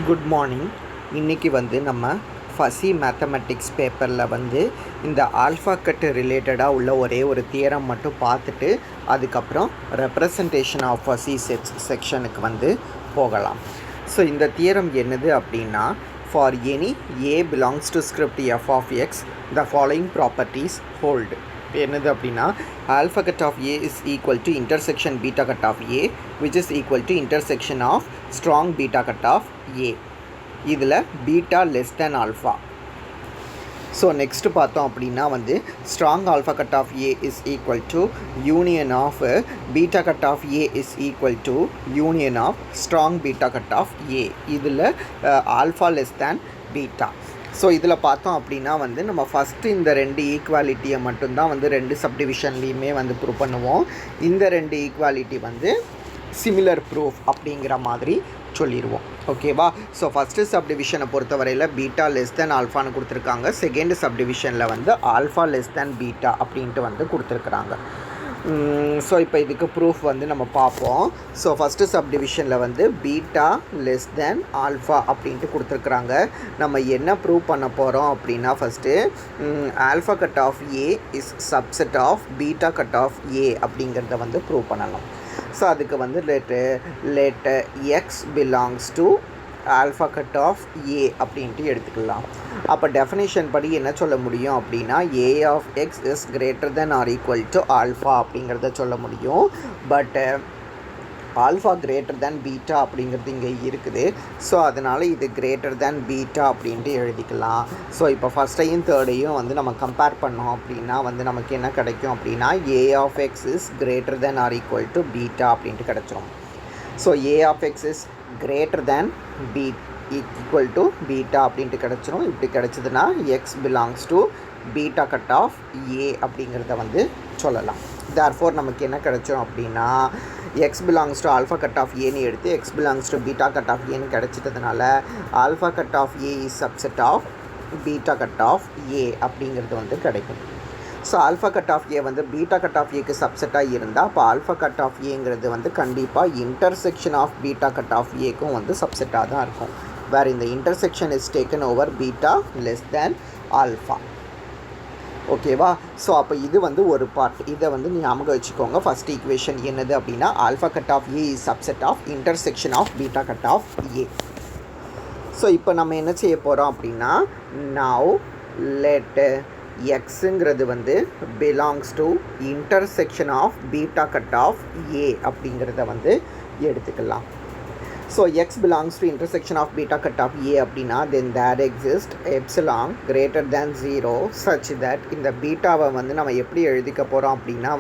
Good morning. இன்றைக்கி நம்ம fuzzy mathematics பேப்பரில் இந்த ஆல்ஃபா கட் ரிலேட்டடாக உள்ள ஒரே ஒரு தியரம் மட்டும் பார்த்துட்டு அதுக்கப்புறம் ரெப்ரசன்டேஷன் ஆஃப் ஃபஸி செக்ஷனுக்கு போகலாம். ஸோ இந்த தியரம் என்னது அப்படின்னா, for any A belongs to script F of X the following properties hold. என்னது அப்படின்னா, alpha cut of A is equal to intersection beta cut of A which is equal to intersection of strong beta cut of A. இதில் beta less than alpha. So next பார்த்தோம் அப்படின்னா strong alpha cut of A is equal to union of beta cut of A is equal to union of strong beta cut of A. இதில் alpha less than beta. So இதில் பார்த்தோம் அப்படின்னா நம்ம first இந்த ரெண்டு ஈக்குவாலிட்டியை மட்டும்தான் ரெண்டு சப்டிவிஷன்லேயுமே ப்ரூவ் பண்ணுவோம். இந்த ரெண்டு ஈக்குவாலிட்டி சிமிலர் ப்ரூஃப் அப்படிங்கிற மாதிரி சொல்லிடுவோம். ஓகேவா? ஸோ ஃபஸ்ட்டு சப்டிவிஷனை பொறுத்தவரையில் பீட்டா லெஸ் தேன் ஆல்ஃபான்னு கொடுத்துருக்காங்க. செகண்ட் சப்டிவிஷனில் ஆல்ஃபா லெஸ் தேன் பீட்டா அப்படின்ட்டு கொடுத்துருக்குறாங்க. ஸோ இப்போ இதுக்கு ப்ரூஃப் நம்ம பார்ப்போம். ஸோ ஃபஸ்ட்டு சப்டிவிஷனில் பீட்டா லெஸ் தேன் ஆல்ஃபா அப்படின்ட்டு கொடுத்துருக்குறாங்க. நம்ம என்ன ப்ரூவ் பண்ண போகிறோம் அப்படின்னா, first alpha cut of A is subset of beta cut of A அப்படிங்கிறத ப்ரூவ் பண்ணணும். ஸோ அதுக்கு let X belongs to alpha cut of A அப்படின்ட்டு எடுத்துக்கலாம். அப்போ டெஃபினேஷன் படி என்ன சொல்ல முடியும் அப்படின்னா, A of X is greater than or equal to alpha அப்படிங்கிறத சொல்ல முடியும். But alpha greater than beta அப்படிங்கிறது இங்கே இருக்குது. ஸோ அதனால் இது கிரேட்டர் தேன் பீட்டா அப்படின்ட்டு எழுதிக்கலாம். ஸோ இப்போ ஃபஸ்ட்டையும் தேர்டையும் நம்ம கம்பேர் பண்ணோம் அப்படின்னா நமக்கு என்ன கிடைக்கும் அப்படின்னா, A of X is greater than or equal to beta அப்படின்ட்டு கிடச்சிரும். So A of X is greater than equal to beta அப்படின்ட்டு கிடச்சிரும். இப்படி கிடச்சிதுன்னா X belongs to beta cut of A அப்படிங்கிறத சொல்லலாம். தேர்ஃபோர் நமக்கு என்ன கிடச்சிரும் அப்படின்னா, X belongs to alpha cut of ஏன்னு எடுத்து X belongs to beta cut of ஏன்னு கிடச்சிட்டதுனால alpha cut of A is subset of beta cut of A அப்படிங்கிறது கிடைக்கும். So alpha cut of A beta cut of ஏக்கு சப்செட்டாக இருந்தால் அப்போ ஆல்ஃபா கட் ஆஃப் ஏங்கிறது கண்டிப்பாக intersection of beta cut of ஏக்கும் சப்செட்டாக தான் இருக்கும். வேறு இந்த intersection is taken over beta less than alpha. ஓகேவா? ஸோ அப்போ இது ஒரு பார்ட். இதை ஞாபகம் வச்சுக்கோங்க. ஃபஸ்ட் ஈக்குவேஷன் என்னது அப்படின்னா, alpha cut of A is subset of intersection of beta cut of A. So இப்போ நம்ம என்ன செய்ய போகிறோம் அப்படின்னா, நவ் லெட் எக்ஸுங்கிறது belongs to intersection of beta cut of A அப்படிங்கிறத எடுத்துக்கலாம். So X belongs to intersection of beta cut of A அப்படின்னா then there exist epsilon greater than 0 such that இந்த பீட்டாவை நம்ம எப்படி எழுதிக்க போகிறோம் அப்படின்னா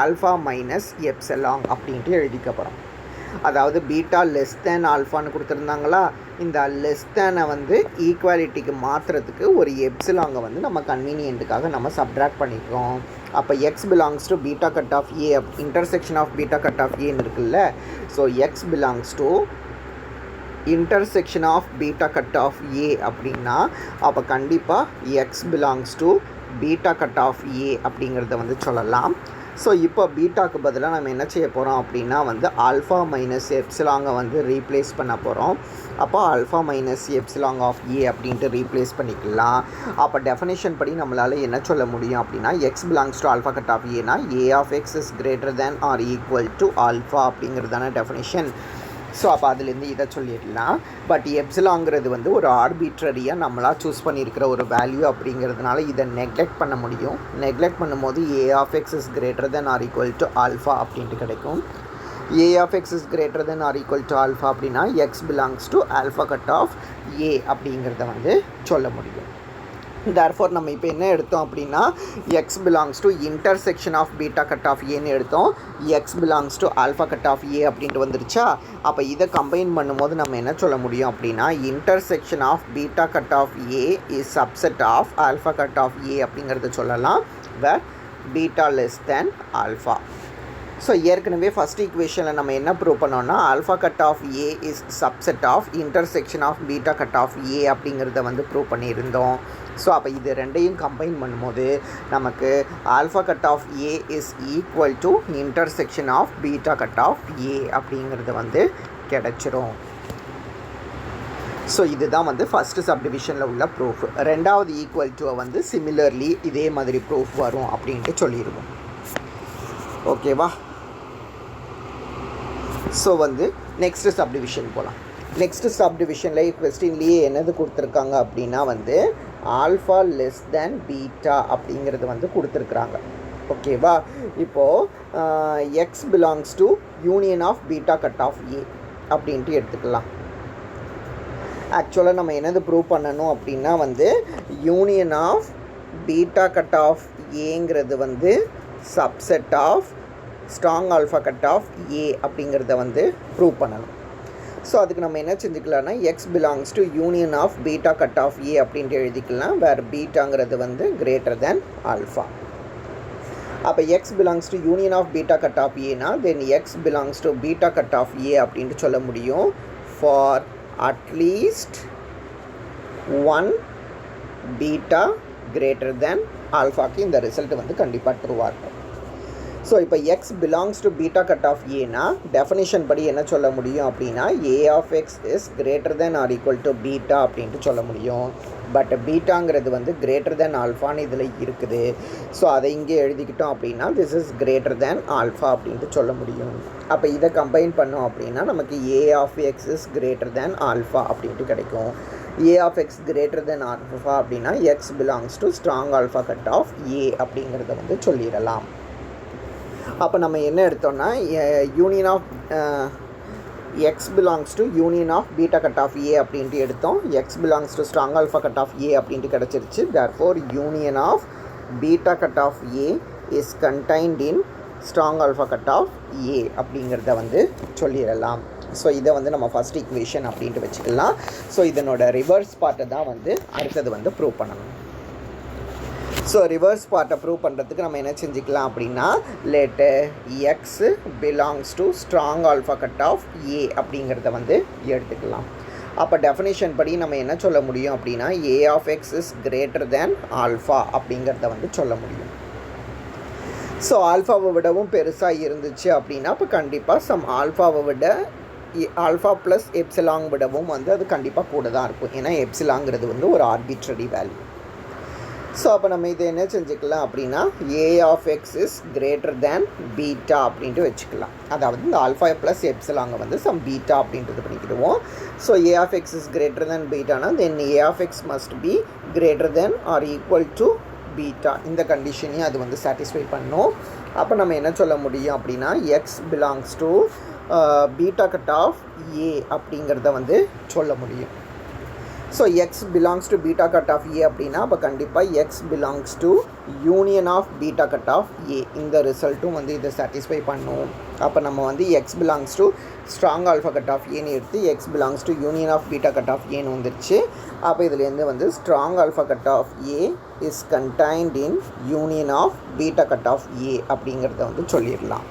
ஆல்ஃபா மைனஸ் எப்சிலான் அப்படின்ட்டு எழுதிக்க போகிறோம். அதாவது பீட்டா லெஸ் தேன் ஆல்ஃபான்னு கொடுத்துருந்தாங்களா, இந்த லெஸ் தேனை ஈக்குவாலிட்டிக்கு மாற்றுறதுக்கு ஒரு எப்சிலாங்கை நம்ம கன்வீனியன்ட்டுக்காக நம்ம சப்ட்ராக்ட் பண்ணிக்கிறோம். அப்போ X belongs to beta cut of A intersection of beta cut of ஏன்னு இருக்குல்ல. So X belongs to intersection of beta cut of A அப்படின்னா அப்போ கண்டிப்பாக X belongs to beta cut of A அப்படிங்கிறத சொல்லலாம். ஸோ இப்போ பீட்டாக்கு பதிலாக நம்ம என்ன செய்ய போகிறோம் அப்படின்னா ஆல்ஃபா மைனஸ் எப்சிலாங்கை ரீப்ளேஸ் பண்ண போகிறோம். அப்போ alpha minus epsilon of A அப்படின்ட்டு ரீப்ளேஸ் பண்ணிக்கலாம். அப்போ டெஃபினேஷன் படி நம்மளால் என்ன சொல்ல முடியும் அப்படின்னா, X belongs to alpha cut of ஏனா A of X is greater than or equal to alpha அப்படிங்கிறதான டெஃபினேஷன். ஸோ அப்போ அதுலேருந்து இதை சொல்லிடலாம். பட் எப்சிலாங்கிறது ஒரு ஆர்பிட்ரரியாக நம்மளாக சூஸ் பண்ணியிருக்கிற ஒரு வேல்யூ அப்படிங்கிறதுனால இதை நெக்லெக்ட் பண்ண முடியும். நெக்லெக்ட் பண்ணும்போது A of X is greater than or equal to alpha அப்படின்ட்டு கிடைக்கும். A of X is greater than or equal to alpha அப்படின்னா X belongs to alpha cut of A அப்படிங்கிறத சொல்ல முடியும். தேர்ஃபோர் நம்ம இப்போ என்ன எடுத்தோம் அப்படின்னா, X belongs to intersection of beta cut of ஏன்னு எடுத்தோம். X belongs to alpha cut of A அப்படின்ட்டு வந்துருச்சா. அப்போ இதை கம்பைன் பண்ணும்போது நம்ம என்ன சொல்ல முடியும் அப்படின்னா, intersection of beta cut of A is subset of alpha cut of A அப்படிங்கிறத சொல்லலாம். Where beta less than alpha. So ஏற்கனவே ஃபஸ்ட் ஈக்குவேஷனில் நம்ம என்ன ப்ரூவ் பண்ணோம்னா, alpha cut of A is subset of intersection of beta cut of A அப்படிங்கிறத prove பண்ணியிருந்தோம். So அப்போ இது ரெண்டையும் கம்பைன் பண்ணும்போது நமக்கு alpha cut of A is equal to intersection of beta cut of A அப்படிங்கிறது கிடச்சிரும். ஸோ இதுதான் வந்து ஃபஸ்ட்டு சப்டிவிஷனில் உள்ள ப்ரூஃப். ரெண்டாவது ஈக்குவல் டுவை வந்து சிமிலர்லி இதே மாதிரி ப்ரூஃப் வரும் அப்படின்ட்டு சொல்லிடுவோம். ஓகேவா? ஸோ வந்து நெக்ஸ்ட்டு சப்டிவிஷன் போகலாம். நெக்ஸ்ட்டு சப்டிவிஷனில் கொஸ்டின்லேயே என்னது கொடுத்துருக்காங்க அப்படின்னா வந்து ஆல்ஃபா லெஸ் தேன் பீட்டா அப்படிங்கிறது வந்து கொடுத்துருக்குறாங்க. ஓகேவா? இப்போது X belongs to union of beta cut of A அப்படின்ட்டு எடுத்துக்கலாம். ஆக்சுவலாக நம்ம என்னது ப்ரூவ் பண்ணணும் அப்படின்னா வந்து union of beta cut of ஏங்கிறது வந்து subset of strong alpha cut of A அப்படிங்கிறத வந்து ப்ரூவ் பண்ணணும். ஸோ அதுக்கு நம்ம என்ன செஞ்சுக்கலாம்னா X belongs to union of beta cut of A அப்படின்ட்டு எழுதிக்கலாம். வேறு பீட்டாங்கிறது வந்து கிரேட்டர் தேன் ஆல்ஃபா. அப்போ X belongs to union of beta cut of ஏனா then X belongs to beta cut of A அப்படின்ட்டு சொல்ல முடியும். For at least one beta greater than ஆல்ஃபாக்கு இந்த ரிசல்ட் வந்து கண்டிப்பாக ட்ரூவாக இருக்கும். ஸோ இப்போ X belongs to beta cut of ஏனா டெஃபினிஷன் படி என்ன சொல்ல முடியும் அப்படின்னா A of X is greater than or equal to beta அப்படின்ட்டு சொல்ல முடியும். பட் பீட்டாங்கிறது வந்து கிரேட்டர் தேன் ஆல்ஃபான்னு இதில் இருக்குது. ஸோ அதை இங்கே எழுதிக்கிட்டோம் அப்படின்னா this is greater than alpha அப்படின்ட்டு சொல்ல முடியும். அப்போ இதை கம்பைன் பண்ணோம் அப்படின்னா நமக்கு A of X is greater than alpha அப்படின்ட்டு கிடைக்கும். A of X greater than alpha அப்படின்னா X belongs to strong alpha cut of A அப்படிங்கிறத வந்து சொல்லிடலாம். அப்போ நம்ம என்ன எடுத்தோம்னா union of X belongs to union of beta cut of A அப்படின்ட்டு எடுத்தோம். X belongs to strong alpha cut of A அப்படின்ட்டு கிடச்சிருச்சு. Therefore union of beta cut of A is contained in strong alpha cut of A அப்படிங்கிறத வந்து சொல்லிடலாம். So இதை வந்து நம்ம ஃபஸ்ட் ஈக்குவேஷன் அப்படின்ட்டு வச்சுக்கலாம். ஸோ இதனோட ரிவர்ஸ் பார்ட்டை தான் வந்து அடுத்தது வந்து ப்ரூவ் பண்ணணும். ஸோ ரிவர்ஸ் பார்ட்டை ப்ரூவ் பண்ணுறதுக்கு நம்ம என்ன செஞ்சுக்கலாம் அப்படின்னா let X belongs to strong alpha cut of A அப்படிங்கிறத வந்து எடுத்துக்கலாம். அப்போ டெஃபினேஷன் படி நம்ம என்ன சொல்ல முடியும் அப்படின்னா A of X is greater than alpha அப்படிங்கிறத வந்து சொல்ல முடியும். ஸோ ஆல்ஃபாவை விடவும் பெருசாக இருந்துச்சு அப்படின்னா அப்போ கண்டிப்பாக சம் ஆல்ஃபாவை விட ஆல்ஃபா ப்ளஸ் எப்சிலாங் விடவும் வந்து அது கண்டிப்பாக கூட தான் இருக்கும். ஏன்னா எப்சிலாங்கிறது வந்து ஒரு ஆர்பிட்ரரி வேல்யூ. ஸோ அப்போ நம்ம இதை என்ன செஞ்சுக்கலாம் அப்படின்னா A of X is greater than beta அப்படின்ட்டு வச்சுக்கலாம். அதாவது இந்த ஆல்ஃபா ப்ளஸ் எப்சிலாங்க வந்து சம் பீட்டா அப்படின்றது பண்ணிக்கிடுவோம். So A of X is greater than பீட்டானா then A of X must be greater than or equal to beta. இந்த கண்டிஷனையும் அது வந்து சாட்டிஸ்ஃபை பண்ணும். அப்போ நம்ம என்ன சொல்ல முடியும் அப்படின்னா X belongs to beta cut of A அப்படிங்கிறத வந்து சொல்ல முடியும். So X belongs to beta cut of A அப்படின்னா அப்போ கண்டிப்பாக X belongs to union of beta cut of A இந்த ரிசல்ட்டும் வந்து இதை சாட்டிஸ்ஃபை பண்ணும். அப்போ நம்ம வந்து X belongs to strong alpha cut of ஏன்னு எடுத்து X belongs to union of beta cut of ஏன்னு வந்துருச்சு. அப்போ இதுலேருந்து வந்து strong alpha cut of A is contained in union of beta cut of A அப்படிங்கிறத வந்து சொல்லிடலாம்.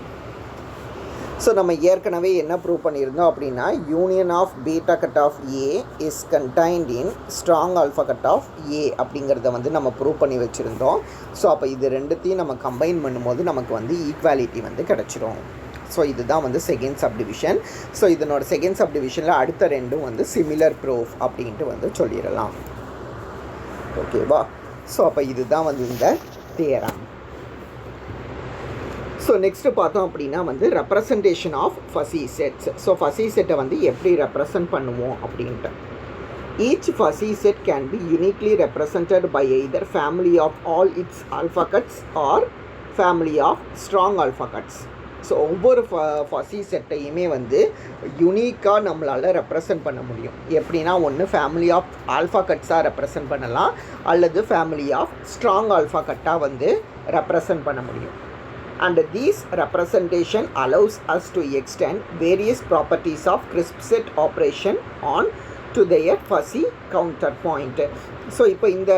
ஸோ நம்ம ஏற்கனவே என்ன ப்ரூவ் பண்ணியிருந்தோம் அப்படின்னா union of beta cut of A is contained in strong alpha cut of A அப்படிங்கிறத வந்து நம்ம ப்ரூவ் பண்ணி வச்சுருந்தோம். ஸோ அப்போ இது ரெண்டுத்தையும் நம்ம கம்பைன் பண்ணும்போது நமக்கு வந்து ஈக்குவாலிட்டி வந்து கிடச்சிரும். ஸோ இதுதான் வந்து செகண்ட் சப்டிவிஷன். ஸோ இதனோட செகண்ட் சப்டிவிஷனில் அடுத்த ரெண்டும் வந்து சிமிலர் ப்ரூஃப் அப்படின்ட்டு வந்து சொல்லிடலாம். ஓகேவா? ஸோ அப்போ இதுதான் வந்து இந்த தியரம். ஸோ நெக்ஸ்ட்டு பார்த்தோம் அப்படின்னா வந்து representation of fuzzy sets. So fuzzy செட்டை வந்து எப்படி ரெப்ரசன்ட் பண்ணுவோம் அப்படின்ட்டு each fuzzy set can be uniquely represented by either family of all its alpha cuts or family of strong alpha cuts. So ஒவ்வொரு fuzzy செட்டையுமே வந்து யூனிக்காக நம்மளால் ரெப்ரசன்ட் பண்ண முடியும். எப்படின்னா ஒன்று ஃபேமிலி ஆஃப் ஆல்ஃபா கட்ஸாக ரெப்ரசன்ட் பண்ணலாம் அல்லது ஃபேமிலி ஆஃப் ஸ்ட்ராங் ஆல்ஃபா கட்டாக வந்து ரெப்ரசன்ட் பண்ண முடியும். And this representation allows us to extend various properties of crisp set operation on to their fuzzy counterpoint. So இப்போ இந்த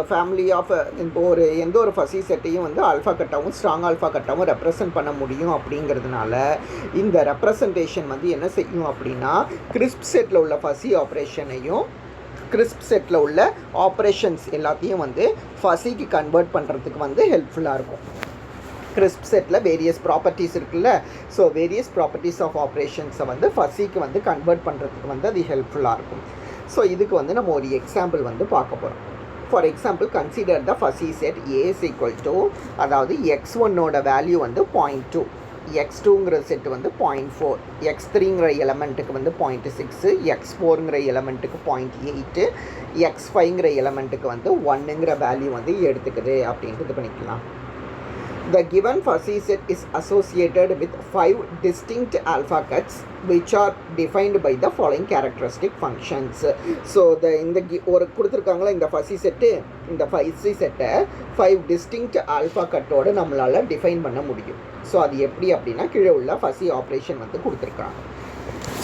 ஃபேமிலி ஆஃப் இப்போ எந்த ஒரு ஃபஸி செட்டையும் வந்து ஆல்ஃபா கட்டாகவும் ஸ்ட்ராங் ஆல்ஃபா கட்டாகவும் ரெப்ரசன்ட் பண்ண முடியும். அப்படிங்கிறதுனால இந்த ரெப்ரசன்டேஷன் வந்து என்ன செய்யும் அப்படின்னா கிறிஸ்ப் செட்டில் உள்ள ஃபஸி ஆப்ரேஷனையும் கிறிஸ்ப் செட்டில் உள்ள ஆப்ரேஷன்ஸ் எல்லாத்தையும் வந்து ஃபஸிக்கு கன்வெர்ட் பண்ணுறதுக்கு வந்து ஹெல்ப்ஃபுல்லாக இருக்கும். கிறிஸ்ப் செட்டில் வேரியஸ் ப்ராப்பர்ட்டிஸ் இருக்குல்ல. ஸோ வேரியஸ் ப்ராப்பர்ட்டிஸ் ஆஃப் ஆப்ரேஷன்ஸை வந்து ஃபஸிக்கு வந்து கன்வெர்ட் பண்ணுறதுக்கு வந்து அது ஹெல்ப்ஃபுல்லாக இருக்கும். ஸோ இதுக்கு வந்து நம்ம ஒரு எக்ஸாம்பிள் வந்து பார்க்க போகிறோம். For example consider the fuzzy set A is equal to, அதாவது x1ஓட வேல்யூ வந்து 0.2, x2ங்கிற செட்டு வந்து 0.4, x3ங்கிற எலமெண்ட்டுக்கு வந்து 0.6, x4ங்கிற எலமெண்ட்டுக்கு 0.8, x5ங்கிற எலமெண்ட்டுக்கு வந்து 1ங்கிற வேல்யூ வந்து எடுத்துக்குது அப்படின்ட்டு இது பண்ணிக்கலாம். The given fuzzy set is associated with 5 distinct alpha cuts which are defined by the following characteristic functions. So இந்த ஒரு கொடுத்துருக்காங்களா இந்த fuzzy set, இந்த fuzzy set 5 distinct alpha கட்டோடு நம்மளால் டிஃபைன் பண்ண முடியும். ஸோ அது எப்படி அப்படின்னா கீழே உள்ள fuzzy ஆப்ரேஷன் வந்து கொடுத்துருக்காங்க.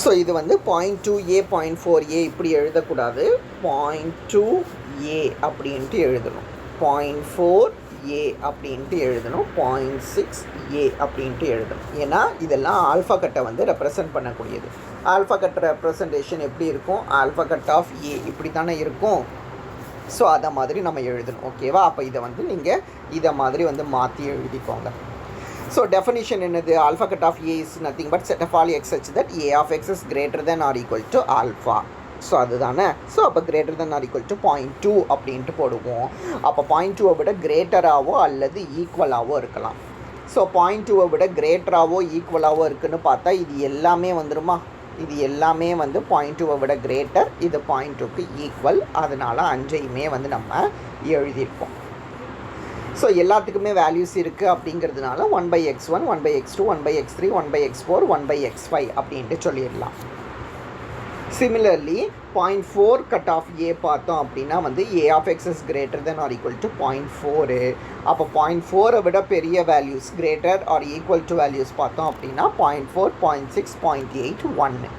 ஸோ இது வந்து 0.2a 0.4a இப்படி எழுதக்கூடாது, 0.2a அப்படின்ட்டு எழுதணும், 0.4a அப்படின்ட்டு எழுதணும், 0.6a அப்படின்ட்டு எழுதணும். ஏன்னா இதெல்லாம் ஆல்ஃபா கட்டை வந்து ரெப்ரசன்ட் பண்ணக்கூடியது. ஆல்ஃபா கட் ரெப்ரசன்டேஷன் எப்படி இருக்கும், ஆல்ஃபா கட் ஆஃப் ஏ இப்படி தானே இருக்கும். ஸோ அதை மாதிரி நம்ம எழுதணும். ஓகேவா? அப்போ இதை வந்து நீங்கள் இதை மாதிரி வந்து மாற்றி எழுதிக்கோங்க. ஸோ டெஃபினிஷன் என்னது, alpha cut of A is nothing but set of all x such that A of X is greater than or equal to alpha. So அதுதானே. ஸோ அப்போ greater than or equal to 0.2 அப்படின்ட்டு போடுவோம். அப்போ 0.2 விட கிரேட்டராகவோ அல்லது ஈக்குவலாகவோ இருக்கலாம். So 0.2 விட கிரேட்டராகவோ ஈக்குவலாகவோ இருக்குதுன்னு பார்த்தா இது எல்லாமே வந்துடுமா, இது எல்லாமே வந்து 0.2 விட கிரேட்டர், இது 0.2க்கு ஈக்குவல். அதனால் 5ஐயுமே வந்து நம்ம எழுதியிருக்கோம். ஸோ எல்லாத்துக்குமே வேல்யூஸ் இருக்குது அப்படிங்கிறதுனால 1/x1, 1/x2, 1/x3, 1/x4, 1/x5 அப்படின்ட்டு சொல்லிடலாம். சிமிலர்லி 0.4 கட் ஆஃப் ஏ பார்த்தோம் அப்படின்னா வந்து A of X is greater than or equal to 0.4. அப்போ 0.4 விட பெரிய values greater or equal to values பார்த்தோம் அப்படின்னா 0.4, 0.6, 0.8, 1.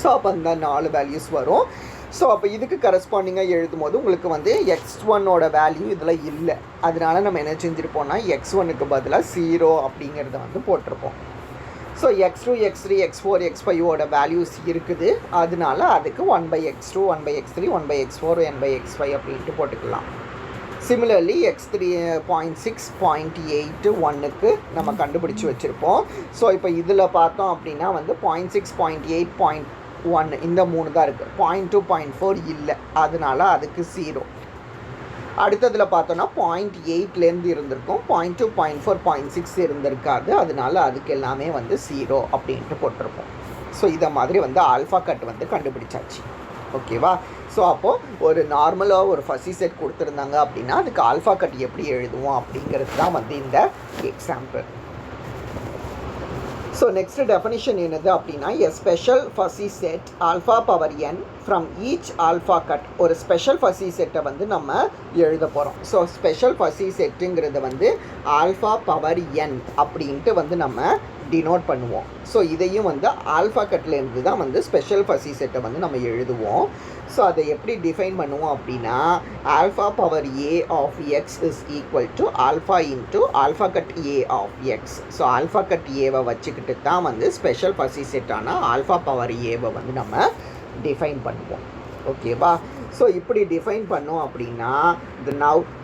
ஸோ அப்போ இந்த 4 வேல்யூஸ் வரும். ஸோ அப்போ இதுக்கு கரஸ்பாண்டிங்காக எழுதும் போது உங்களுக்கு வந்து x1ஓட வேல்யூ இதில் இல்லை. அதனால நம்ம என்ன செஞ்சுருப்போம்னா x1க்கு பதிலாக 0 அப்படிங்கிறத வந்து போட்டிருப்போம். So x2, x3, x4, x5ஓட values இருக்குது. அதனால அதுக்கு 1/x2, 1/x3, 1/x4, n/x5 அப்படின்ட்டு போட்டுக்கலாம். சிமிலர்லி x3 0.6, 0.8, 1க்கு நம்ம கண்டுபிடிச்சி வச்சுருப்போம். ஸோ இப்போ இதில் பார்த்தோம் அப்படின்னா வந்து 0.6, 0.8, 0.1 இந்த 3 தான் இருக்குது. 0.2, 0.4 இல்லை, அதனால அதுக்கு 0. அடுத்ததில் பார்த்தோன்னா 0.8லேருந்து இருந்திருக்கும், 0.2, 0.4, 0.6 இருந்திருக்காது. அதனால அதுக்கு எல்லாமே வந்து 0 அப்படின்ட்டு போட்டிருப்போம். ஸோ இதை மாதிரி வந்து ஆல்ஃபா கட் வந்து கண்டுபிடிச்சாச்சு. ஓகேவா? ஸோ அப்போது ஒரு நார்மலாக ஒரு ஃபஸி செட் கொடுத்துருந்தாங்க அப்படின்னா அதுக்கு ஆல்ஃபா கட் எப்படி எழுதுவோம் அப்படிங்கிறது தான் வந்து இந்த எக்ஸாம்பிள். ஸோ நெக்ஸ்ட் டெஃபினிஷன் என்னது அப்படின்னா, a special fuzzy set alpha power n from each alpha cut. ஒரு ஸ்பெஷல் ஃபஸி செட்டை வந்து நம்ம எழுத போகிறோம். ஸோ ஸ்பெஷல் ஃபஸி செட்டுங்கிறது வந்து ஆல்ஃபா பவர் n அப்படின்ட்டு வந்து நம்ம டினோட் பண்ணுவோம். ஸோ இதையும் வந்து ஆல்ஃபா கட்லேருந்து தான் வந்து ஸ்பெஷல் ஃபஸி செட்டை வந்து நம்ம எழுதுவோம். ஸோ அதை எப்படி டிஃபைன் பண்ணுவோம் அப்படின்னா, alpha power A of X is equal to alpha into alpha cut A of x. So alpha cut ஏவை வச்சுக்கிட்டு தான் வந்து ஸ்பெஷல் ஃபஸி செட்டான ஆல்ஃபா பவர் ஏவை வந்து நம்ம டிஃபைன் பண்ணுவோம். ஓகேவா? ஸோ இப்படி டிஃபைன் பண்ணோம் அப்படின்னா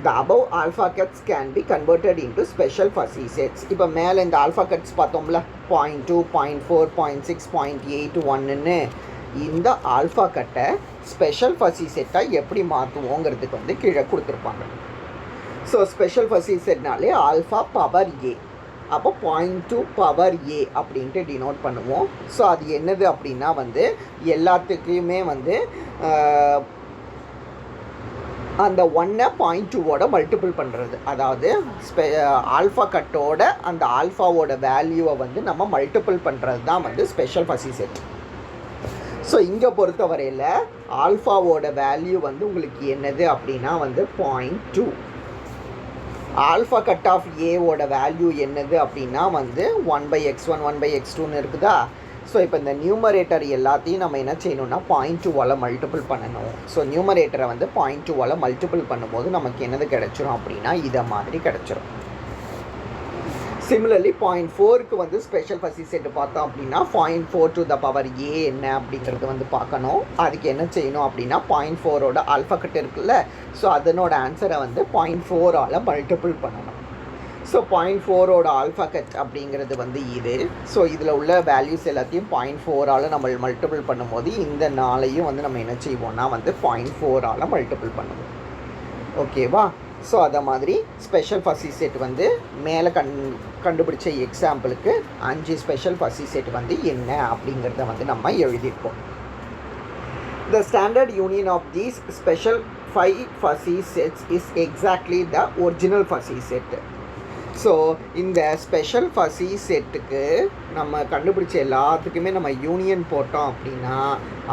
the above alpha cuts can be converted into special fuzzy sets. இப்போ மேலே இந்த ஆல்ஃபா கட்ஸ் பார்த்தோம்ல 0.2, 0.4, 0.6, 0.8, 1ன்னு இந்த ஆல்ஃபா கட்டை ஸ்பெஷல் ஃபஸி செட்டாக எப்படி மாற்றுவோங்கிறதுக்கு வந்து கீழே கொடுத்துருப்பாங்க. ஸோ ஸ்பெஷல் ஃபஸி செட்னாலே ஆல்ஃபா பவர் ஏ, அப்போ 0.2 பவர் ஏ அப்படின்ட்டு டினோட் பண்ணுவோம். ஸோ அது என்னது அப்படின்னா வந்து எல்லாத்துக்குமே வந்து அந்த 1ஐ 0.2ஓட மல்டிபிள் பண்ணுறது. அதாவது ஆல்ஃபா கட்டோட அந்த ஆல்ஃபாவோட வேல்யூவை வந்து நம்ம மல்டிபிள் பண்ணுறது தான் வந்து ஸ்பெஷல் ஃபஸி செட். ஸோ இங்கே பொறுத்தவரையில் ஆல்ஃபாவோட வேல்யூ வந்து உங்களுக்கு என்னது அப்படின்னா வந்து 0.2. ஆல்ஃபா கட் ஆஃப் ஏவோட வேல்யூ என்னது அப்படின்னா வந்து 1/x1, 1/x2ன்னு இருக்குதா. ஸோ இப்போ இந்த நியூமரேட்டர் எல்லாத்தையும் நம்ம என்ன செய்யணும்னா 0.2வால் மல்டிபிள் பண்ணணும். ஸோ நியூமரேட்டரை வந்து 0.2வால் மல்டிபிள் பண்ணும்போது நமக்கு என்னது கிடச்சிரும் அப்படின்னா இதை மாதிரி கிடச்சிரும். சிமிலர்லி 0.4க்கு வந்து ஸ்பெஷல் ஃபஸி செட்டு பார்த்தோம் அப்படின்னா 0.4 to the power a என்ன அப்படிங்கிறது வந்து பார்க்கணும். அதுக்கு என்ன செய்யணும் அப்படின்னா 0.4ஓட ஆல்ஃபா கட் இருக்குல்ல, ஸோ அதனோட ஆன்சரை வந்து 0.4ஆல் மல்டிபிள் பண்ணணும். ஸோ 0.4ஓட ஆல்ஃபா கட் அப்படிங்கிறது வந்து இது. ஸோ இதில் உள்ள வேல்யூஸ் எல்லாத்தையும் 0.4ஆல் நம்ம மல்டிபிள் பண்ணும்போது இந்த 4ஐயும் வந்து நம்ம என்ன செய்வோம்னா வந்து 0.4ஆல் மல்டிபிள் பண்ணுவோம். ஓகேவா? ஸோ அதை மாதிரி ஸ்பெஷல் ஃபஸி செட் வந்து மேலே கண்டுபிடிச்ச எக்ஸாம்பிளுக்கு 5 ஸ்பெஷல் ஃபஸி செட் வந்து என்ன அப்படிங்கிறத வந்து நம்ம எழுதியிருப்போம். The standard union of these special 5 fuzzy sets is exactly the original fuzzy set. So இந்த ஸ்பெஷல் ஃபஸி செட்டுக்கு நம்ம கண்டுபிடிச்ச எல்லாத்துக்குமே நம்ம யூனியன் போட்டோம் அப்படின்னா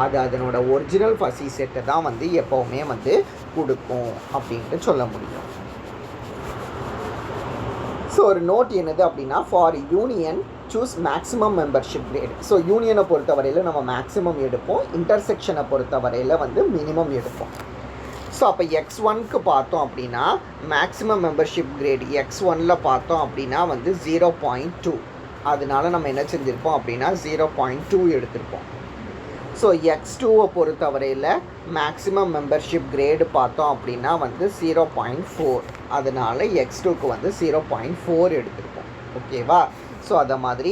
அது அதனோட ஒரிஜினல் ஃபஸி செட்டை தான் வந்து எப்போவுமே வந்து கொடுக்கும் அப்படின்ட்டு சொல்ல முடியும். ஸோ ஒரு நோட் என்னது அப்படின்னா, for union choose maximum membership grade. So யூனியனை பொறுத்தவரையில் நம்ம மேக்ஸிமம் எடுப்போம், இன்டர்செக்ஷனை பொறுத்தவரையில் வந்து மினிமம் எடுப்போம். ஸோ அப்போ x1க்கு பார்த்தோம் அப்படின்னா மேக்ஸிமம் மெம்பர்ஷிப் கிரேட் x1ல் பார்த்தோம் அப்படின்னா வந்து 0.2. அதனால நம்ம என்ன செஞ்சுருப்போம் அப்படின்னா 0.2 எடுத்திருப்போம். ஸோ x2வை பொறுத்தவரையில் மேக்ஸிமம் மெம்பர்ஷிப் கிரேடு பார்த்தோம் அப்படின்னா வந்து 0.4. அதனால x2க்கு வந்து 0.4 எடுத்திருப்போம். ஓகேவா? ஸோ அதை மாதிரி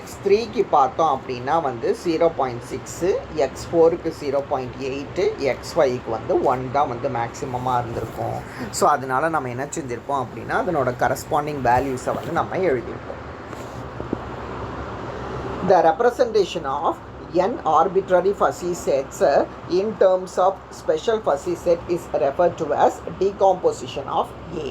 x3க்கு பார்த்தோம் அப்படின்னா வந்து 0.6, x4க்கு 0.8, x5க்கு வந்து 1 தான் வந்து மேக்ஸிமமாக இருந்திருக்கும். ஸோ அதனால் நம்ம என்ன செஞ்சுருப்போம் அப்படின்னா அதனோட கரஸ்பாண்டிங் வேல்யூஸை வந்து நம்ம எழுதியிருப்போம். The representation of n arbitrary fuzzy sets in terms of special fuzzy set is referred to as decomposition of A.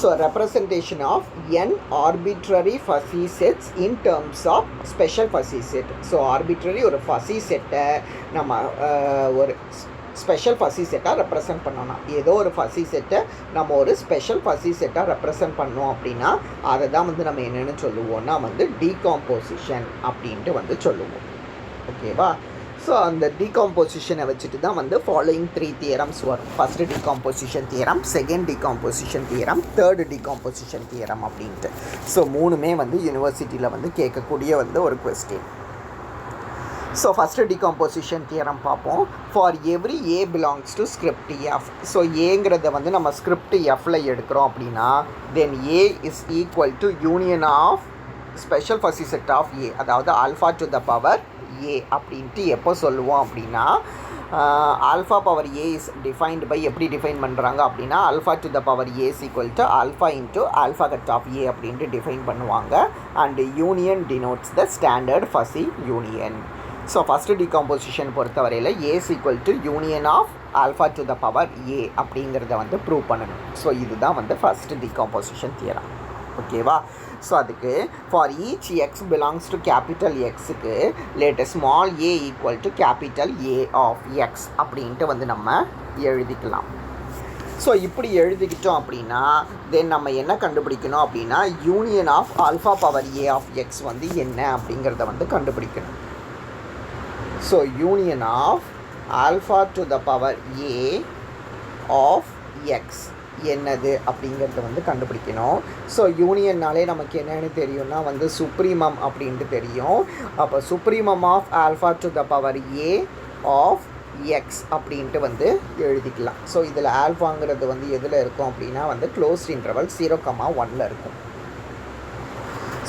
So representation of n arbitrary fuzzy sets in terms of special fuzzy set. So arbitrary ஒரு fuzzy செட்டை நம்ம ஒரு special fuzzy செட்டாக represent பண்ணோம்னா, ஏதோ ஒரு fuzzy செட்டை நம்ம ஒரு ஸ்பெஷல் ஃபஸி செட்டாக ரெப்ரசன்ட் பண்ணோம் அப்படின்னா அதை தான் வந்து நம்ம என்னென்னு சொல்லுவோம்னா வந்து டீகாம்போசிஷன் அப்படின்ட்டு வந்து சொல்லுவோம். ஓகேவா? ஸோ அந்த டீகாம்போசிஷனை வச்சுட்டு தான் வந்து ஃபாலோயிங் 3 தியரம்ஸ் வரும். First decomposition theorem, second decomposition theorem, third decomposition theorem அப்படின்ட்டு. ஸோ மூணுமே வந்து யூனிவர்சிட்டியில் வந்து கேட்கக்கூடிய வந்து ஒரு question. So first decomposition theorem பார்ப்போம். For every A belongs to script F. So ஏங்கிறத வந்து நம்ம ஸ்கிரிப்ட் எஃப்ல எடுக்கிறோம் அப்படின்னா then A is equal to union of special fuzzy set of A, அதாவது alpha to the power A அப்படின்ட்டு எப்போ சொல்லுவோம் அப்படின்னா alpha power A is defined by, எப்படி டிஃபைன் பண்ணுறாங்க அப்படின்னா alpha to the power A is equal to alpha into alpha cut of A அப்படின்ட்டு define பண்ணுவாங்க. And union denotes the standard fuzzy union. So first decomposition பொறுத்தவரையில் A is equal to union of alpha to the power A அப்படிங்கிறத வந்து prove பண்ணணும். So இதுதான் வந்து first decomposition theorem. ஓகேவா? So அதுக்கு for each X belongs to capital எக்ஸுக்கு let small A equal to capital A of x அப்படின்ட்டு வந்து நம்ம எழுதிக்கலாம். ஸோ இப்படி எழுதிக்கிட்டோம் அப்படின்னா தென் நம்ம என்ன கண்டுபிடிக்கணும் அப்படின்னா union of alpha power A of x வந்து என்ன அப்படிங்கிறத வந்து கண்டுபிடிக்கணும். So union of alpha to the power A of x என்னது அப்படிங்கிறத வந்து கண்டுபிடிக்கணும். ஸோ யூனியன்னாலே நமக்கு என்னென்னு தெரியும்னா வந்து சுப்ரீமம் அப்படின்ட்டு தெரியும். அப்போ supremum of alpha to the power A of x அப்படின்ட்டு வந்து எழுதிக்கலாம். ஸோ இதில் ஆல்ஃபாங்கிறது வந்து எதில் இருக்கும் அப்படின்னா வந்து க்ளோஸ்ட் இன்டர்வல் 0,1 இருக்கும்.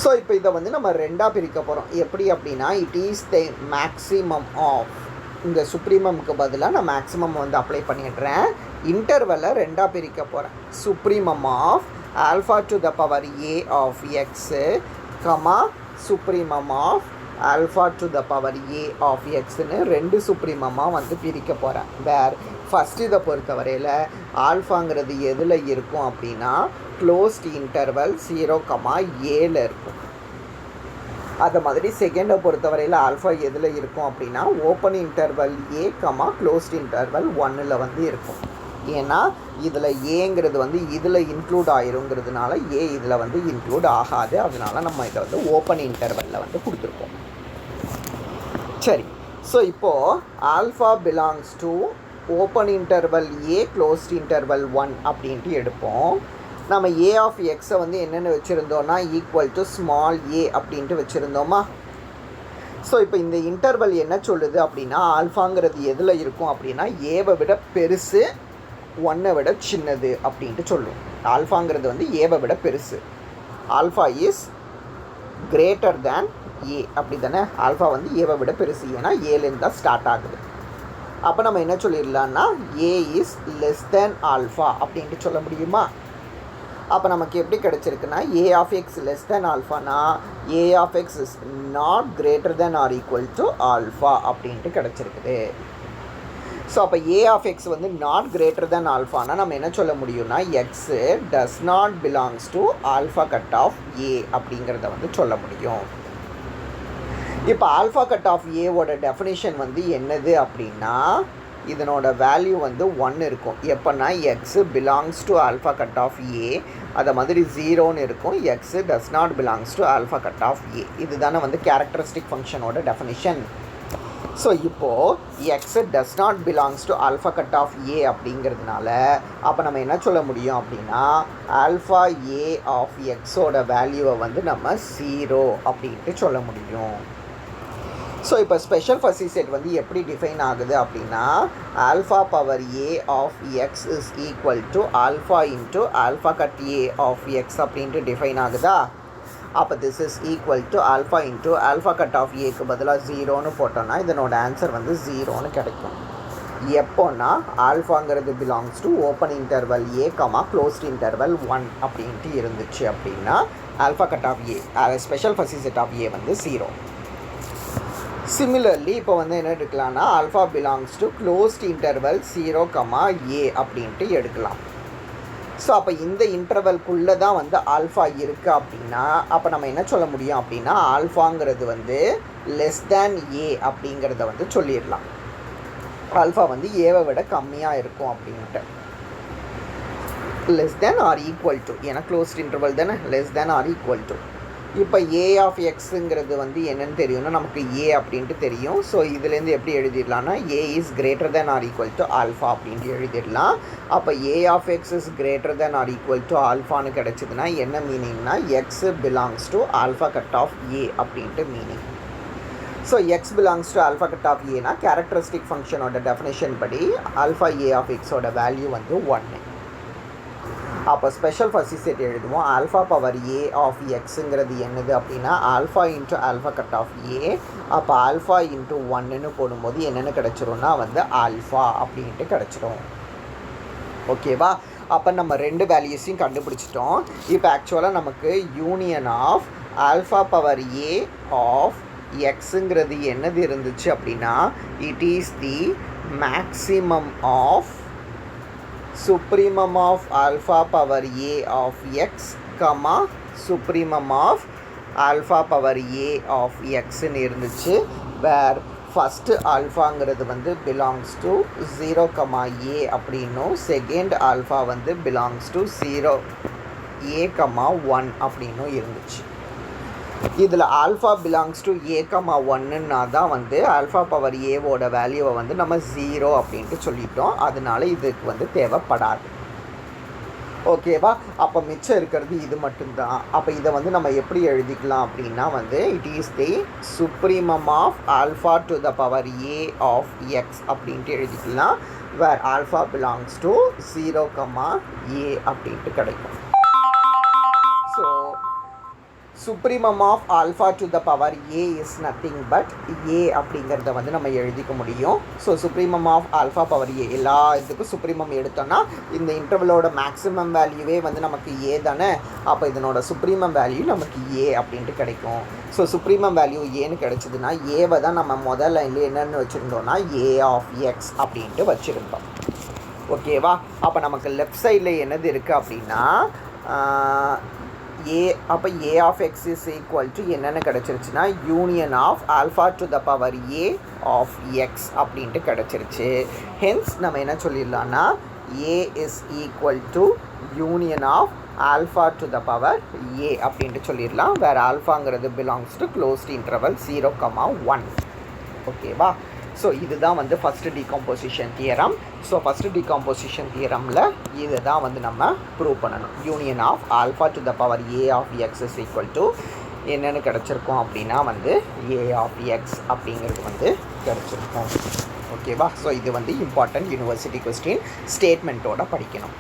ஸோ இப்போ இதை வந்து நம்ம ரெண்டாக பிரிக்க போகிறோம். எப்படி அப்படின்னா it is the maximum of, இந்த சுப்ரீமமுக்கு பதிலாக நான் மேக்ஸிமம் வந்து அப்ளை பண்ணிடுறேன். இன்டர்வலை ரெண்டாக பிரிக்க போகிறேன். Supremum of alpha to the power A of x comma supremum of alpha to the power A of எக்ஸ்னு 2 சுப்ரீமமாக வந்து பிரிக்க போகிறேன். வேர் ஃபஸ்ட்டு இதை பொறுத்தவரையில் ஆல்ஃபாங்கிறது எதில் இருக்கும் அப்படின்னா க்ளோஸ்ட் இன்டர்வல் 0,7 இருக்கும். அது மாதிரி செகண்டை பொறுத்தவரையில் ஆல்ஃபா எதில் இருக்கும் அப்படின்னா open interval a comma closed interval 1ல் வந்து இருக்கும். ஏன்னா இதில் ஏங்கிறது வந்து இதில் இன்க்ளூட் ஆயிருங்கிறதுனால ஏ இதில் வந்து இன்க்ளூட் ஆகாது. அதனால நம்ம இதை வந்து ஓப்பன் இன்டர்வலில் வந்து கொடுத்துருக்கோம். சரி, ஸோ இப்போது alpha belongs to open interval A closed interval 1 அப்படின்ட்டு எடுப்போம். நம்ம ஏ ஆஃப் எக்ஸை வந்து என்னென்னு வச்சுருந்தோன்னா ஈக்குவல் டு ஸ்மால் ஏ அப்படின்ட்டு வச்சுருந்தோமா. ஸோ இப்போ இந்த இன்டர்வல் என்ன சொல்லுது அப்படின்னா ஆல்ஃபாங்கிறது எதில் இருக்கும் அப்படின்னா ஏவை விட பெருசு 1 விட சின்னது அப்படின்ட்டு சொல்லுவோம். ஆல்ஃபாங்கிறது வந்து ஏவை விட பெருசு. ஆல்ஃபா இஸ் கிரேட்டர் தேன் ஏ, அப்படி தானே? ஆல்ஃபா வந்து ஏவை விட பெருசு, ஏன்னா ஏலேருந்து தான் ஸ்டார்ட் ஆகுது. அப்போ நம்ம என்ன சொல்லிடலான்னா ஏ இஸ் லெஸ் தேன் ஆல்ஃபா அப்படின்ட்டு சொல்ல முடியுமா? அப்போ நமக்கு எப்படி கிடச்சிருக்குன்னா A of x less than ஆல்ஃபானா A of X is not greater than or equal to alpha அப்படின்ட்டு கிடச்சிருக்குது. ஸோ அப்போ ஏ ஆஃப் எக்ஸ் வந்து நாட் கிரேட்டர் தேன் ஆல்ஃபானா நம்ம என்ன சொல்ல முடியும்னா x does not belongs to alpha cut of A அப்படிங்கிறத வந்து சொல்ல முடியும். இப்போ ஆல்ஃபா கட் ஆஃப் ஏவோட டெஃபினிஷன் வந்து என்னது அப்படின்னா இதனோட வேல்யூ வந்து 1 இருக்கும். எப்போனா x belongs to alpha cut of A, அதை மாதிரி 0ன்னு இருக்கும். X does not belongs to alpha cut of A. இதுதானே வந்து கேரக்டரிஸ்டிக் ஃபங்க்ஷனோட டெஃபினிஷன். ஸோ இப்போது x does not belongs to alpha cut of A அப்படிங்கிறதுனால அப்போ நம்ம என்ன சொல்ல முடியும் அப்படின்னா ஆல்ஃபா ஏ ஆஃப் எக்ஸோட வேல்யூவை வந்து நம்ம 0 அப்படின்ட்டு சொல்ல முடியும். ஸோ இப்போ ஸ்பெஷல் ஃபஸி செட் வந்து எப்படி டிஃபைன் ஆகுது அப்படின்னா alpha power A of X is equal to alpha into alpha cut A of x அப்படின்ட்டு டிஃபைன் ஆகுதா? அப்போ this is equal to alpha into alpha cut of ஏக்கு பதிலாக 0ன்னு போட்டோன்னா இதனோட ஆன்சர் வந்து 0ன்னு கிடைக்கும். எப்போன்னா ஆல்ஃபாங்கிறது belongs to open interval a comma closed interval 1 அப்படின்ட்டு இருந்துச்சு அப்படின்னா alpha cut of A special fuzzy set of A வந்து 0. சிமிலர்லி இப்போ வந்து என்ன எடுக்கலாம்னா alpha belongs to closed interval 0 comma ஏ அப்படின்ட்டு எடுக்கலாம். ஸோ அப்போ இந்த இன்டர்வல்குள்ளே தான் வந்து ஆல்ஃபா இருக்குது அப்படின்னா அப்போ நம்ம என்ன சொல்ல முடியும் அப்படின்னா ஆல்ஃபாங்கிறது வந்து லெஸ் தேன் ஏ அப்படிங்கிறத வந்து சொல்லிடலாம். ஆல்ஃபா வந்து ஏவை விட கம்மியாக இருக்கும் அப்படின்ட்டு. Less than or equal to, ஏன்னா க்ளோஸ்ட் இன்டர்வல் தானே, less than or equal to. இப்போ ஏ ஆஃப் எக்ஸுங்கிறது வந்து என்னென்னு தெரியும்னா நமக்கு ஏ அப்படின்ட்டு தெரியும். ஸோ இதுலேருந்து எப்படி எழுதிடலாம்னா a is greater than or equal to alpha அப்படின்ட்டு எழுதிடலாம். அப்போ A of X is greater than or equal to ஆல்ஃபான்னு கிடச்சிதுன்னா என்ன மீனிங்னா x belongs to alpha cut of A அப்படின்ட்டு meaning. So X belongs to alpha cut of ஏனா characteristic ஃபங்க்ஷனோட டெஃபினேஷன் படி ஆல்ஃபா ஏ ஆஃப் எக்ஸோட வேல்யூ வந்து 1. அப்போ ஸ்பெஷல் ஃபஸி செட் எழுதுவோம். ஆல்ஃபா பவர் ஏ ஆஃப் எக்ஸுங்கிறது என்னது அப்படின்னா alpha into alpha cut of ஏ. அப்போ ஆல்ஃபா இன்ட்டு 1ன்னு போடும்போது என்னென்னு கிடச்சிரும்னா வந்து ஆல்ஃபா அப்படின்ட்டு கிடச்சிரும். ஓகேவா? அப்போ நம்ம 2 வேல்யூஸையும் கண்டுபிடிச்சிட்டோம். இப்போ ஆக்சுவலாக நமக்கு union of alpha power A of எக்ஸுங்கிறது என்னது இருந்துச்சு அப்படின்னா it is the maximum of supremum of alpha power a of x comma supremum of alpha power a of x ன்னு இருந்துச்சு. வேர் ஃபஸ்ட்டு ஆல்ஃபாங்கிறது வந்து பிலாங்ஸ் டு 0 கமா ஏ அப்படின்னும் second alpha வந்து belongs to 0 a comma 1 அப்படின்னும் இருந்துச்சு. இதில் alpha belongs to a comma 1ன்னா தான் வந்து ஆல்ஃபா பவர் ஏவோட வேல்யூவை வந்து நம்ம 0 அப்படின்ட்டு சொல்லிட்டோம். அதனால இதுக்கு வந்து தேவைப்படாது. ஓகேவா? அப்போ மிச்சம் இருக்கிறது இது மட்டும்தான். அப்போ இதை வந்து நம்ம எப்படி எழுதிக்கலாம் அப்படின்னா வந்து it is the supremum of alpha to the power A of x அப்படின்ட்டு எழுதிக்கலாம். Where alpha belongs to 0 comma ஏ அப்படின்ட்டு கிடைக்கும். So supremum of alpha to the power a is nothing but a அப்படிங்கிறத வந்து நம்ம எழுதிக்க முடியும். So supremum of alpha power a எல்லா இதுக்கும் supremum எடுத்தோன்னா இந்த இன்டர்வலோட மேக்ஸிமம் வேல்யூவே வந்து நமக்கு a தானே. அப்போ இதனோட supremum வேல்யூ நமக்கு a அப்படின்ட்டு கிடைக்கும். ஸோ supremum வேல்யூ ஏன்னு கிடச்சிதுன்னா ஏவை தான் நம்ம முதல் லைனில் என்னென்னு வச்சுருந்தோம்னா a of x அப்படின்ட்டு வச்சுருந்தோம். ஓகேவா? அப்போ நமக்கு லெஃப்ட் சைடில் என்னது இருக்குது அப்படின்னா ஏ. அப்போ A of X is equal to என்னென்னு கிடச்சிருச்சுன்னா union of alpha to the power A of x அப்படின்ட்டு கிடச்சிருச்சு. ஹென்ஸ் நம்ம என்ன சொல்லிடலான்னா ஏ is equal to union of alpha to the power A அப்படின்ட்டு சொல்லிடலாம். வேறு ஆல்ஃபாங்கிறது belongs to closed interval 0 comma 1. ஓகேவா? ஸோ இதுதான் வந்து first decomposition theorem. So first decomposition தியரமில் இதை தான் வந்து நம்ம ப்ரூவ் பண்ணணும். Union of alpha to the power A of X is equal to என்னென்னு கிடச்சிருக்கோம் அப்படின்னா வந்து ஏ ஆஃப் எக்ஸ் அப்படிங்கிறது வந்து கிடச்சிருக்கோம். ஓகேவா? ஸோ இது வந்து இம்பார்ட்டன்ட் யூனிவர்சிட்டி கொஸ்டின், ஸ்டேட்மெண்ட்டோட படிக்கணும்.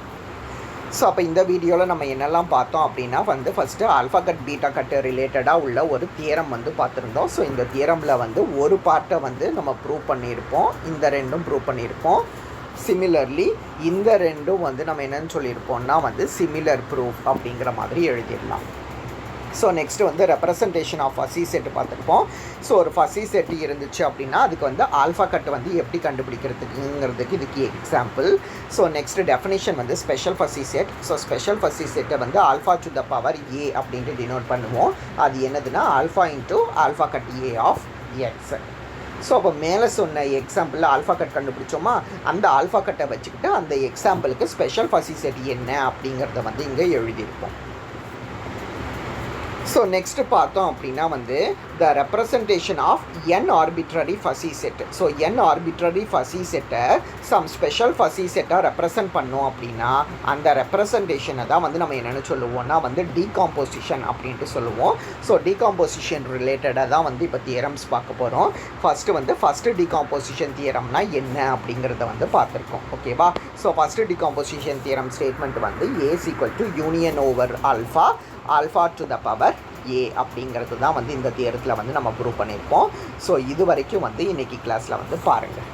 ஸோ அப்போ இந்த வீடியோவில் நம்ம என்னெல்லாம் பார்த்தோம் அப்படின்னா வந்து ஃபஸ்ட்டு ஆல்ஃபா கட் பீட்டா கட்டு ரிலேட்டடாக உள்ள ஒரு தியரம் வந்து பார்த்துருந்தோம். ஸோ இந்த தியரமில் வந்து ஒரு பார்ட்டை வந்து நம்ம ப்ரூவ் பண்ணியிருப்போம், இந்த ரெண்டும் ப்ரூவ் பண்ணியிருப்போம். சிமிலர்லி இந்த ரெண்டும் வந்து நம்ம என்னென்னு சொல்லியிருப்போம்னா வந்து சிமிலர் ப்ரூஃப் அப்படிங்கிற மாதிரி எழுதிடலாம். ஸோ நெக்ஸ்ட்டு வந்து ரெப்ரசன்டேஷன் ஆஃப் ஃபஸி செட்டு பார்த்துருப்போம். ஸோ ஒரு ஃபஸி செட்டு இருந்துச்சு அப்படின்னா அதுக்கு வந்து ஆல்ஃபா கட் வந்து எப்படி கண்டுபிடிக்கிறதுக்குங்கிறதுக்கு இதுக்கு எக்ஸாம்பிள். ஸோ நெக்ஸ்ட்டு டெஃபினேஷன் வந்து special fuzzy set. So special fuzzy செட்டை வந்து alpha to the power A அப்படின்ட்டு டினோட் பண்ணுவோம். அது என்னதுன்னா alpha into alpha cut A of x. So அப்போ மேலே சொன்ன எக்ஸாம்பிளில் ஆல்ஃபா கட் கண்டுபிடிச்சோமா, அந்த ஆல்ஃபா கட்டை வச்சுக்கிட்டு அந்த எக்ஸாம்பிளுக்கு ஸ்பெஷல் ஃபஸி செட் என்ன அப்படிங்கிறத வந்து இங்கே எழுதியிருப்போம். ஸோ நெக்ஸ்ட்டு பார்த்தோம் அப்படின்னா வந்து the representation of n arbitrary fuzzy set. So n arbitrary fuzzy செட்டை சம் ஸ்பெஷல் ஃபஸி செட்டாக ரெப்ரசன்ட் பண்ணோம் அப்படின்னா அந்த ரெப்ரசன்டேஷனை தான் வந்து நம்ம என்னென்னு சொல்லுவோம்னா வந்து டீகாம்போசிஷன் அப்படின்ட்டு சொல்லுவோம். ஸோ டீகாம்போசிஷன் ரிலேட்டடாக தான் வந்து இப்போ தியரம்ஸ் பார்க்க போகிறோம். ஃபஸ்ட்டு டீகாம்போசிஷன் தியரம்னா என்ன அப்படிங்கிறத வந்து பார்த்துருக்கோம். ஓகேவா? So first decomposition theorem statement வந்து A is equal to union over alpha to the power A அப்படிங்கிறது தான் வந்து இந்த தியரத்தில் வந்து நம்ம ப்ரூவ் பண்ணியிருப்போம். ஸோ இது வரைக்கும் வந்து இன்றைக்கி கிளாஸில் வந்து பாருங்கள்.